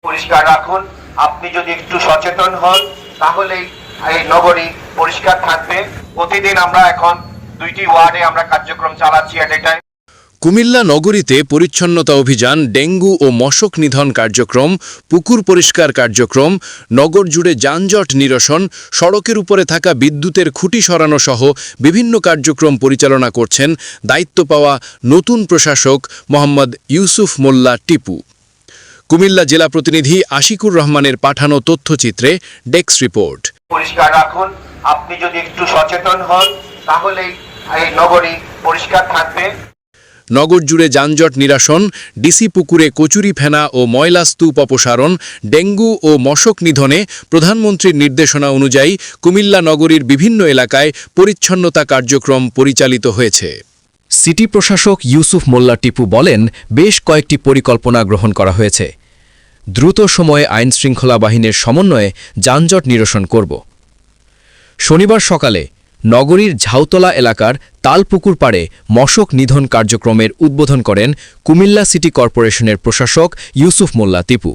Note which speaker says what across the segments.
Speaker 1: পরিষ্কার রাখুন। আপনি যদি একটু সচেতন হন তাহলেই এই নগরী পরিষ্কার থাকবে। প্রতিদিন আমরা এখন 2টি ওয়ার্ডে আমরা কার্যক্রম চালাচ্ছি এট এ টাইম।
Speaker 2: কুমিল্লা নগরীতে পরিচ্ছন্নতা অভিযান, ডেঙ্গু ও মশক নিধন কার্যক্রম, পুকুর পরিষ্কার কার্যক্রম, নগর জুড়ে যানজট নিরসন, সড়কের উপরে থাকা বিদ্যুতের খুঁটি সরানো সহ বিভিন্ন কার্যক্রম পরিচালনা করছেন দায়িত্ব পাওয়া নতুন প্রশাসক মোহাম্মদ ইউসুফ মোল্লা টিপু। কুমিল্লা জেলা প্রতিনিধি আশিকুর রহমানের পাঠানো তথ্যচিত্রে ডেস্ক রিপোর্ট।
Speaker 1: পরিষ্কার রাখুন। আপনি যদি একটু সচেতন হন তাহলেই এই নগরী পরিষ্কার থাকবে।
Speaker 2: নগর জুড়ে যানজট নিরসন, ডিসি পুকুরে কচুরি ফেনা ও ময়লা স্তূপ অপসারণ, ডেঙ্গু ও মশক নিধনে প্রধানমন্ত্রীর নির্দেশনা অনুযায়ী কুমিল্লা নগরীর বিভিন্ন এলাকায় পরিচ্ছন্নতা কার্যক্রম পরিচালিত হয়েছে।
Speaker 3: সিটি প্রশাসক ইউসুফ মোল্লা টিপু বলেন, বেশ কয়েকটি পরিকল্পনা গ্রহণ করা হয়েছে। দ্রুত সময়ে আইনশৃঙ্খলা বাহিনীর সমন্বয়ে যানজট নিরসন করব। শনিবার সকালে নগরীর ঝাউতলা এলাকার তালপুকুর পাড়ে মশক নিধন কার্যক্রমের উদ্বোধন করেন কুমিল্লা সিটি কর্পোরেশনের প্রশাসক ইউসুফ মোল্লা টিপু।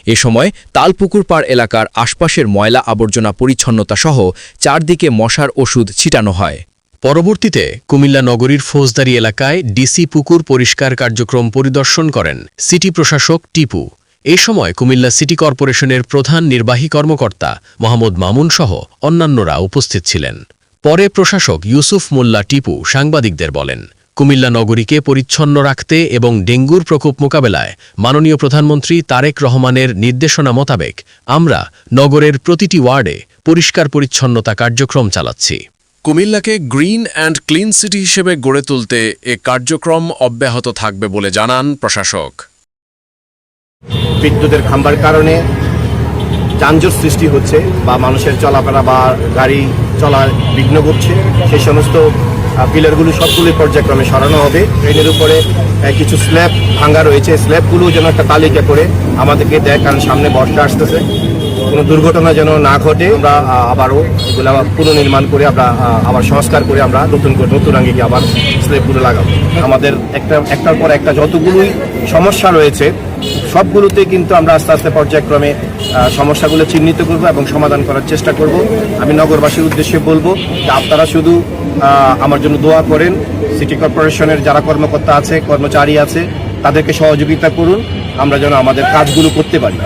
Speaker 3: এ সময় তালপুকুর পাড় এলাকার আশপাশের ময়লা আবর্জনা পরিচ্ছন্নতাসহ চারদিকে মশার ওষুধ ছিটানো হয়।
Speaker 4: পরবর্তীতে কুমিল্লা নগরীর ফৌজদারি এলাকায় ডিসি পুকুর পরিষ্কার কার্যক্রম পরিদর্শন করেন সিটি প্রশাসক টিপু। এ সময় কুমিল্লা সিটি কর্পোরেশনের প্রধান নির্বাহী কর্মকর্তা মোহাম্মদ মামুন সহ অন্যান্যরা উপস্থিত ছিলেন। পরে প্রশাসক ইউসুফ মোল্লা টিপু সাংবাদিকদের বলেন, কুমিল্লা নগরীকে পরিচ্ছন্ন রাখতে এবং ডেঙ্গুর প্রকোপ মোকাবেলায় মাননীয় প্রধানমন্ত্রী তারেক রহমানের নির্দেশনা মোতাবেক আমরা নগরের প্রতিটি ওয়ার্ডে পরিষ্কার পরিচ্ছন্নতা কার্যক্রম চালাচ্ছি।
Speaker 2: কুমিল্লাকে গ্রিন অ্যান্ড ক্লিন সিটি হিসেবে গড়ে তুলতে এ কার্যক্রম অব্যাহত থাকবে বলে জানান প্রশাসক।
Speaker 5: বিদ্যুতের খাম্বার কারণে যানজট সৃষ্টি হচ্ছে বা মানুষের চলাফেরা বা গাড়ি চলার বিঘ্ন ঘটছে, সেই সমস্ত পিলারগুলো সবগুলোই পর্যায়ক্রমে সরানো হবে। ট্রেনের উপরে কিছু স্ল্যাব ভাঙা রয়েছে, স্ল্যাবগুলো যেন একটা তালিকা করে আমাদেরকে দেয়, কারণ সামনে বর্ষা আসতেছে, কোনো দুর্ঘটনা যেন না ঘটে। আমরা আবারও এগুলো পুনর্নির্মাণ করে আমরা আবার সংস্কার করে আমরা নতুন আঙ্গিকে আবার স্ল্যাবগুলো লাগাবো। আমাদের একটার পর একটা যতগুলোই সমস্যা রয়েছে সবগুলোতে কিন্তু আমরা আস্তে আস্তে পর্যায়ক্রমে সমস্যাগুলো চিহ্নিত করব এবং সমাধান করার চেষ্টা করব। আমি নগরবাসীর উদ্দেশ্যে বলবো যে আপনারা শুধু আমার জন্য দোয়া করেন। সিটি কর্পোরেশনের যারা কর্মকর্তা আছে, কর্মচারী আছে, তাদেরকে সহযোগিতা করুন, আমরা যেন আমাদের কাজগুলো করতে পারি।